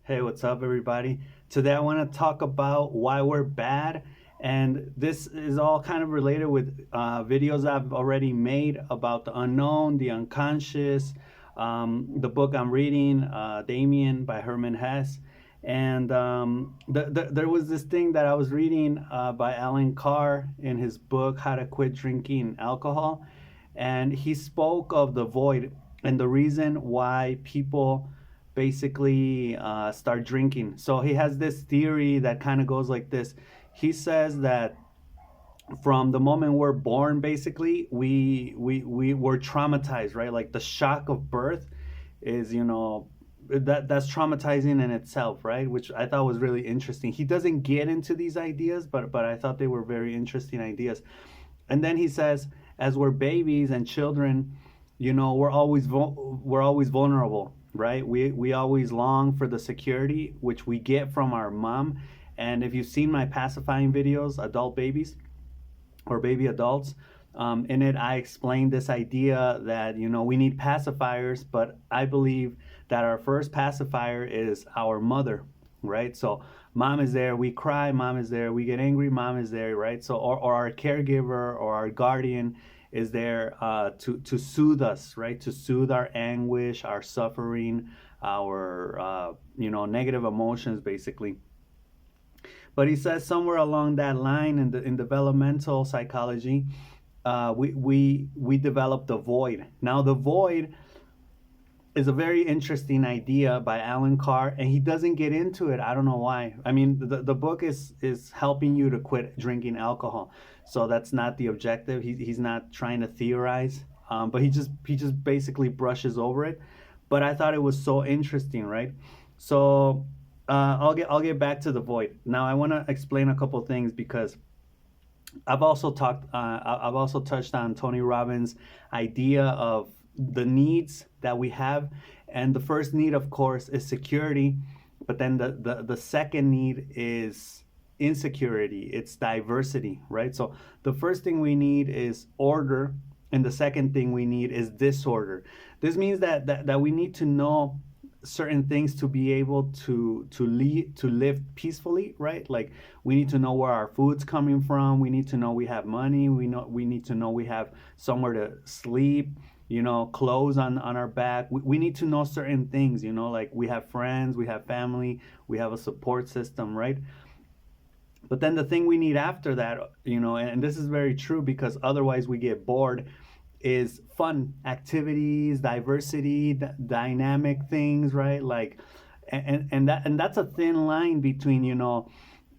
Hey, what's up, everybody? Today I want to talk about why we're bad. And this is all kind of related with videos I've already made about the unknown, the unconscious, the book I'm reading, Damien by Herman Hesse. And there was this thing that I was reading by Allen Carr in his book, How to Quit Drinking Alcohol. And he spoke of the void and the reason why people basically start drinking. So he has this theory that kind of goes like this. He says that from the moment we're born, basically, we were traumatized, right? Like the shock of birth is, that's traumatizing in itself, right? Which I thought was really interesting. He doesn't get into these ideas, but I thought they were very interesting ideas. And then he says, as we're babies and children, we're always vulnerable, right? We always long for the security which we get from our mom. And if you've seen my pacifying videos, adult babies or baby adults, in it I explained this idea that we need pacifiers, but I believe that our first pacifier is our mother, right? So mom is there, we cry, mom is there, we get angry, mom is there, right? So or our caregiver or our guardian is there to soothe us, right? To soothe our anguish, our suffering, our negative emotions, basically. But he says somewhere along that line in developmental psychology, we develop the void. Now the void is a very interesting idea by Allen Carr, and he doesn't get into it. I don't know why. I mean, the book is helping you to quit drinking alcohol, so that's not the objective. He's not trying to theorize, but he just basically brushes over it. But I thought it was so interesting, right? So I'll get back to the void. Now I want to explain a couple things because I've also touched on Tony Robbins' idea of the needs that we have, and the first need, of course, is security. But then the second need is insecurity. It's diversity, right? So the first thing we need is order, and the second thing we need is disorder. This means that we need to know certain things to be able to live peacefully, right? Like we need to know where our food's coming from, we need to know we have money, we need to know we have somewhere to sleep, clothes on our back. We need to know certain things, like we have friends, we have family, we have a support system, right? But then the thing we need after that, and this is very true because otherwise we get bored, is fun activities, diversity, dynamic things, right? Like, and that's a thin line between, oh,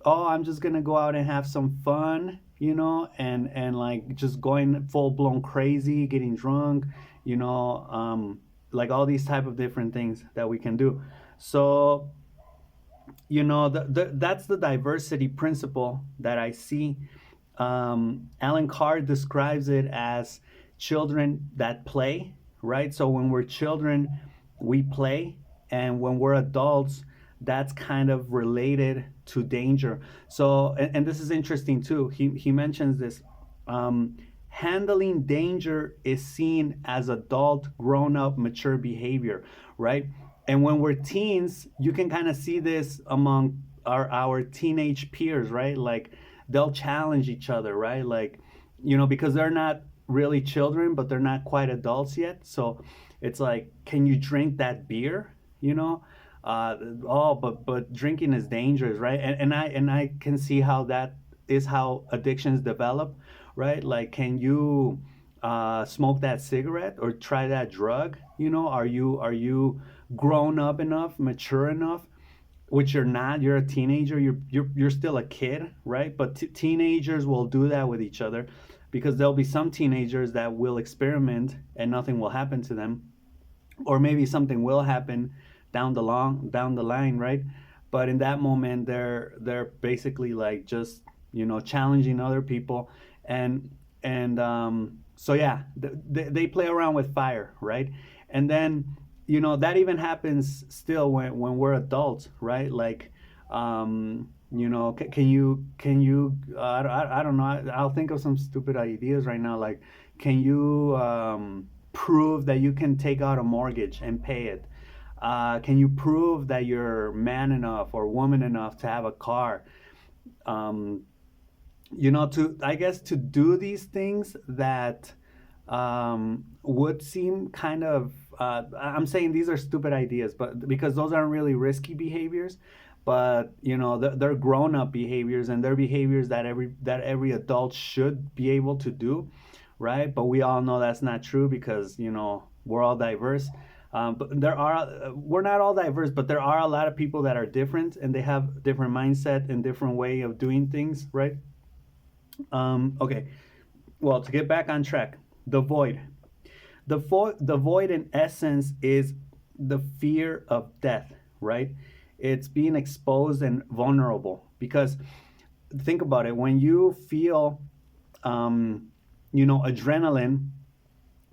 I'm just gonna go out and have some fun, and like just going full blown crazy, getting drunk, like all these type of different things that we can do. So that's the diversity principle that I see. Alan Carr describes it as children that play, right? So when we're children, we play, and when we're adults, that's kind of related to danger. So, and this is interesting too. He mentions this. Handling danger is seen as adult, grown up, mature behavior, right? And when we're teens, you can kind of see this among our teenage peers, right? Like they'll challenge each other, right? Like, because they're not really children, but they're not quite adults yet. So it's like, can you drink that beer? Oh, but drinking is dangerous, right? And I can see how that is how addictions develop, right? Like, can you smoke that cigarette or try that drug? Are you grown up enough, mature enough? Which you're not. You're a teenager. You're still a kid, right? But teenagers will do that with each other because there'll be some teenagers that will experiment and nothing will happen to them, or maybe something will happen down the line, right? But in that moment, they're basically like just challenging other people, and so yeah, they play around with fire, right? And then that even happens still when we're adults, right? Like can you I don't know, I'll think of some stupid ideas right now, like can you prove that you can take out a mortgage and pay it? Can you prove that you're man enough or woman enough to have a car? Um, to, I guess, to do these things that would seem kind of, I'm saying these are stupid ideas, but because those aren't really risky behaviors, but they're grown up behaviors, and they're behaviors that every adult should be able to do, right? But we all know that's not true, because we're all diverse. But we're not all diverse, but there are a lot of people that are different, and they have different mindset and different way of doing things, right? Okay, well, to get back on track, the void. The void, in essence, is the fear of death, right? It's being exposed and vulnerable. Because think about it, when you feel, adrenaline,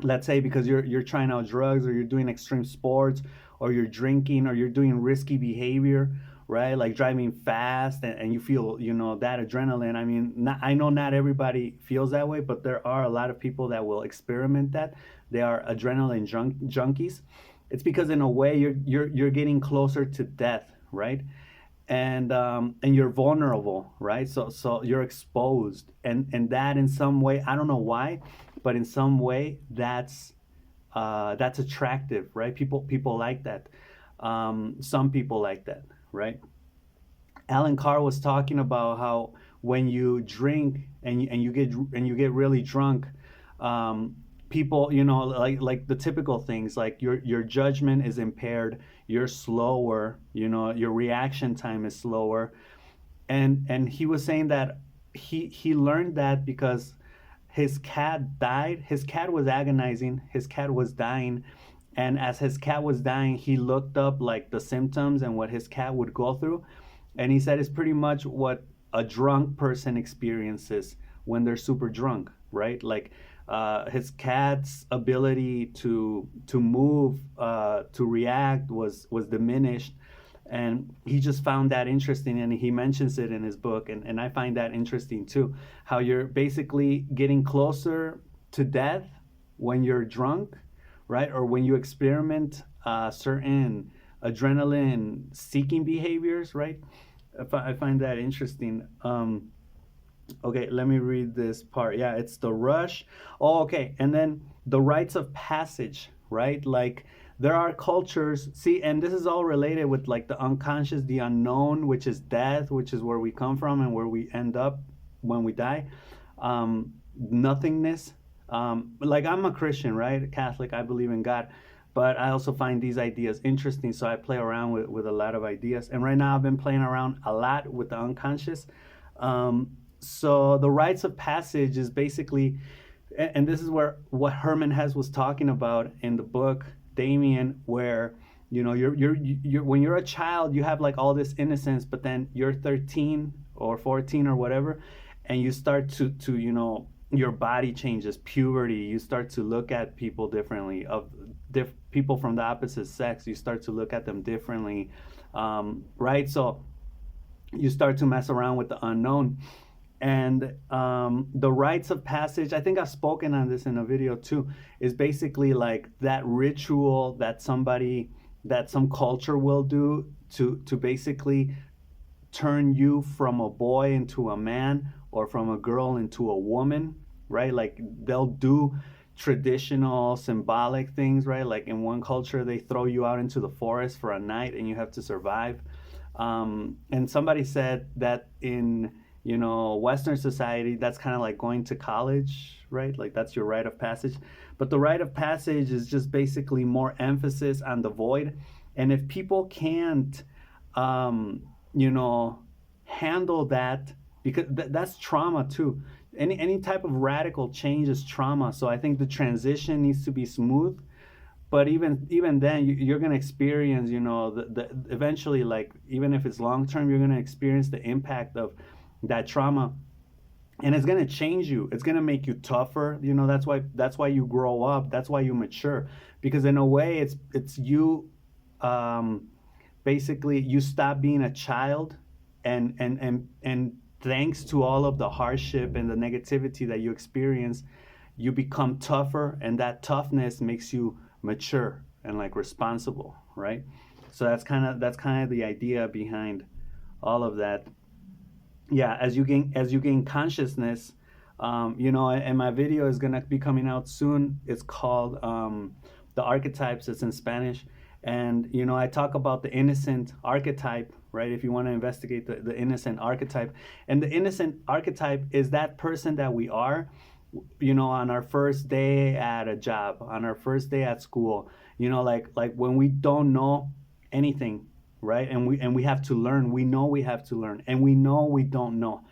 let's say because you're trying out drugs, or you're doing extreme sports, or you're drinking, or you're doing risky behavior, right? Like driving fast, and you feel that adrenaline. I mean, I know not everybody feels that way, but there are a lot of people that will experiment that. They are adrenaline junkies. It's because in a way you're getting closer to death, right? And you're vulnerable, right? So you're exposed, and that, in some way, I don't know why, but in some way that's attractive, right? People like that. Some people like that, right? Allen Carr was talking about how when you drink, and you get really drunk, people, like the typical things, like your judgment is impaired, you're slower, your reaction time is slower. And he was saying that he learned that because his cat died. His cat was agonizing. His cat was dying. And as his cat was dying, he looked up like the symptoms and what his cat would go through. And he said it's pretty much what a drunk person experiences when they're super drunk, right? Like his cat's ability to move, to react was diminished, and he just found that interesting, and he mentions it in his book, and I find that interesting too, how you're basically getting closer to death when you're drunk, right? Or when you experiment certain adrenaline seeking behaviors, right? I find that interesting. Okay, let me read this part. Yeah, it's the rush. Oh, okay. And then the rites of passage, right? Like there are cultures, see, and this is all related with like the unconscious, the unknown, which is death, which is where we come from and where we end up when we die. Nothingness. Like I'm a Christian, right? Catholic, I believe in God. But I also find these ideas interesting, so I play around with a lot of ideas. And right now I've been playing around a lot with the unconscious. So the rites of passage is basically, and this is where what Herman Hesse was talking about in the book Damien, where you're when you're a child, you have like all this innocence, but then you're 13 or 14 or whatever, and you start to your body changes, puberty. You start to look at people differently, people from the opposite sex. You start to look at them differently, right? So you start to mess around with the unknown. And the rites of passage, I think I've spoken on this in a video too, is basically like that ritual that some culture will do to basically turn you from a boy into a man, or from a girl into a woman, right? Like they'll do traditional symbolic things, right? Like in one culture, they throw you out into the forest for a night and you have to survive. And somebody said that in Western society, that's kind of like going to college, right? Like that's your rite of passage. But the rite of passage is just basically more emphasis on the void. And if people can't, handle that, because that's trauma too. Any type of radical change is trauma. So I think the transition needs to be smooth. But even then, you're gonna experience, the eventually, like even if it's long term, you're gonna experience the impact of that trauma, and it's gonna change you. It's gonna make you tougher. That's why you grow up. That's why you mature, because in a way, it's you. Basically, you stop being a child, and thanks to all of the hardship and the negativity that you experience, you become tougher, and that toughness makes you mature, and like responsible, right? So that's kind of the idea behind all of that. Yeah, as you gain consciousness, and my video is gonna be coming out soon. It's called the archetypes. It's in Spanish, and I talk about the innocent archetype, right? If you want to investigate the innocent archetype, and the innocent archetype is that person that we are, on our first day at a job, on our first day at school, like when we don't know anything, right? And we have to learn. We know we have to learn, and we know we don't know,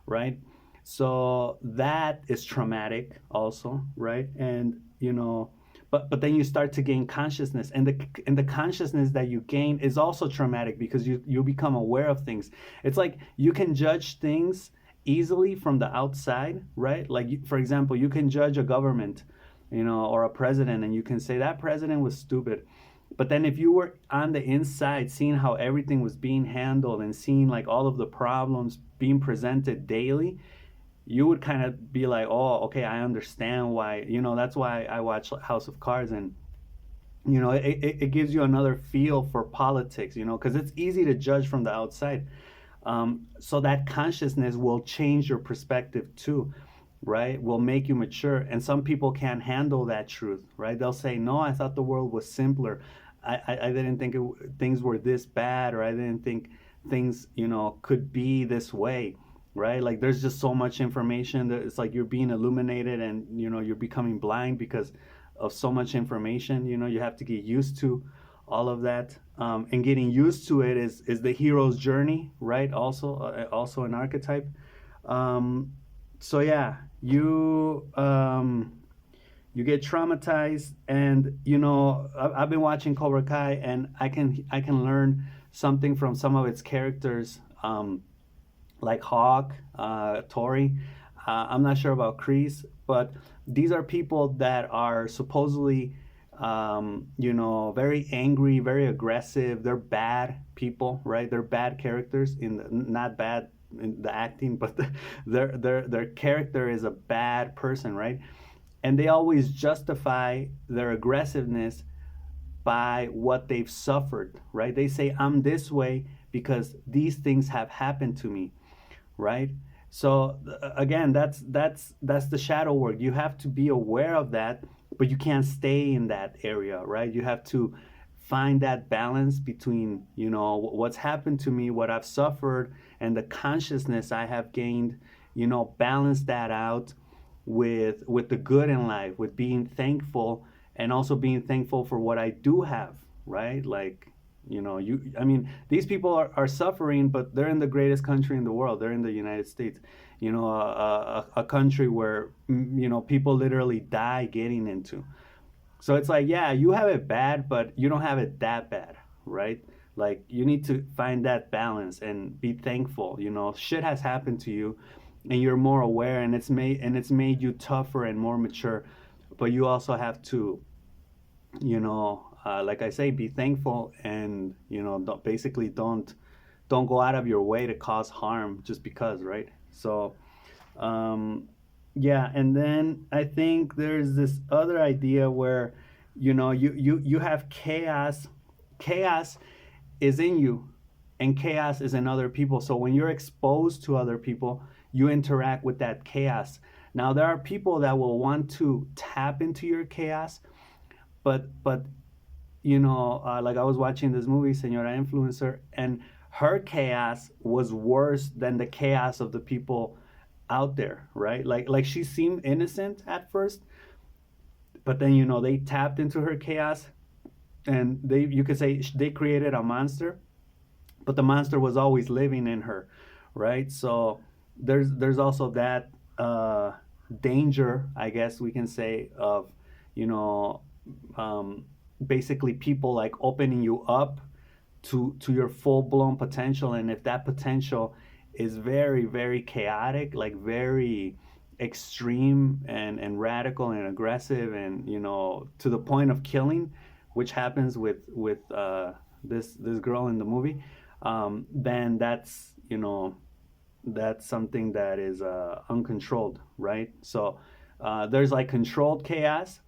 right? So that is traumatic also, right? And but then you start to gain consciousness, and the consciousness that you gain is also traumatic because you become aware of things. It's like you can judge things easily from the outside, right? Like, for example, you can judge a government, or a president, and you can say that president was stupid. But then if you were on the inside, seeing how everything was being handled and seeing like all of the problems being presented daily, you would kind of be like, oh, okay, I understand why. That's why I watch House of Cards, and it gives you another feel for politics, because it's easy to judge from the outside. So that consciousness will change your perspective too, right? Will make you mature. And some people can't handle that truth, right? They'll say, no, I thought the world was simpler. I didn't think things were this bad, or I didn't think things, could be this way, right? Like there's just so much information that it's like you're being illuminated, and, you're becoming blind because of so much information. You have to get used to all of that, and getting used to it is the hero's journey, right? Also an archetype. So yeah, you get traumatized, and I've been watching Cobra Kai, and I can learn something from some of its characters, like Hawk, Tori. I'm not sure about Kreese, but these are people that are supposedly, very angry, very aggressive. They're bad people, right? They're bad characters not bad in the acting, but their character is a bad person, right? And they always justify their aggressiveness by what they've suffered, right? They say, I'm this way because these things have happened to me, right? So again, that's the shadow work. You have to be aware of that, but you can't stay in that area, right? You have to find that balance between, what's happened to me, what I've suffered, and the consciousness I have gained. Balance that out with the good in life, with being thankful, and also being thankful for what I do have, right? Like, I mean, these people are suffering, but they're in the greatest country in the world. They're in the United States, a country where, people literally die getting into. So it's like, yeah, you have it bad, but you don't have it that bad, right? Like, you need to find that balance and be thankful. Shit has happened to you, and you're more aware, and it's made you tougher and more mature. But you also have to, like I say, be thankful, and basically don't go out of your way to cause harm just because, right? So, yeah, and then I think there's this other idea where, you have chaos. Chaos is in you, and chaos is in other people. So when you're exposed to other people, you interact with that chaos. Now there are people that will want to tap into your chaos, but like I was watching this movie, Senora Influencer, and her chaos was worse than the chaos of the people out there, right? Like she seemed innocent at first, but then they tapped into her chaos, and you could say they created a monster, but the monster was always living in her, right? So there's also that danger, I guess we can say, of you know basically people like opening you up to your full blown potential. And if that potential is very, very chaotic, like very extreme and radical and aggressive, and to the point of killing, which happens with this girl in the movie, then that's something that is uncontrolled, right? So there's like controlled chaos,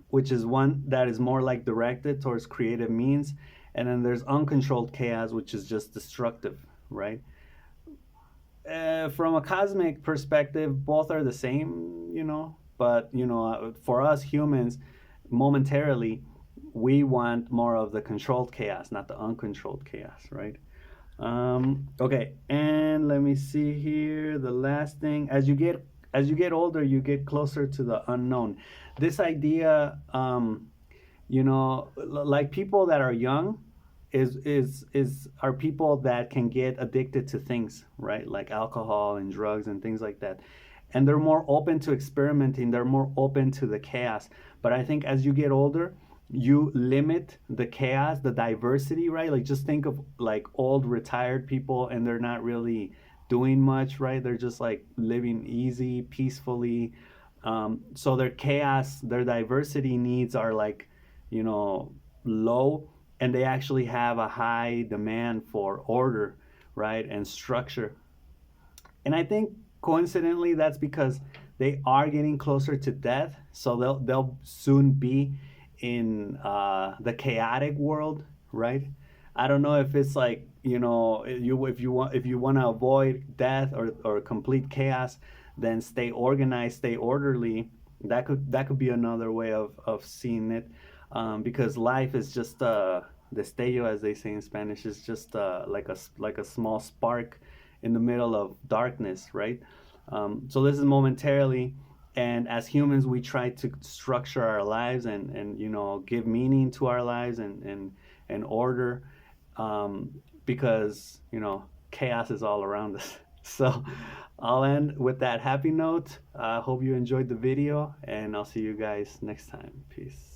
which is one that is more like directed towards creative means. And then there's uncontrolled chaos, which is just destructive, right? From a cosmic perspective, both are the same, but for us humans, momentarily, we want more of the controlled chaos, not the uncontrolled chaos, right? Okay, and let me see here. The last thing, as you get older, you get closer to the unknown. This idea, like people that are young, is are people that can get addicted to things, right? Like alcohol and drugs and things like that. And they're more open to experimenting, they're more open to the chaos. But I think as you get older, you limit the chaos, the diversity, right? Like just think of like old retired people and they're not really doing much, right? They're just like living easy, peacefully. So their chaos, their diversity needs are like, low, and they actually have a high demand for order, right, and structure. And I think coincidentally that's because they are getting closer to death, so they'll soon be in the chaotic world, right? I don't know if it's like, if you want to avoid death or complete chaos, then stay organized, stay orderly. That could be another way of seeing it, because life is just destello, as they say in Spanish, is just like a small spark in the middle of darkness, right? So this is momentarily, and as humans, we try to structure our lives and give meaning to our lives and order, because chaos is all around us. So I'll end with that happy note. I hope you enjoyed the video, and I'll see you guys next time. Peace.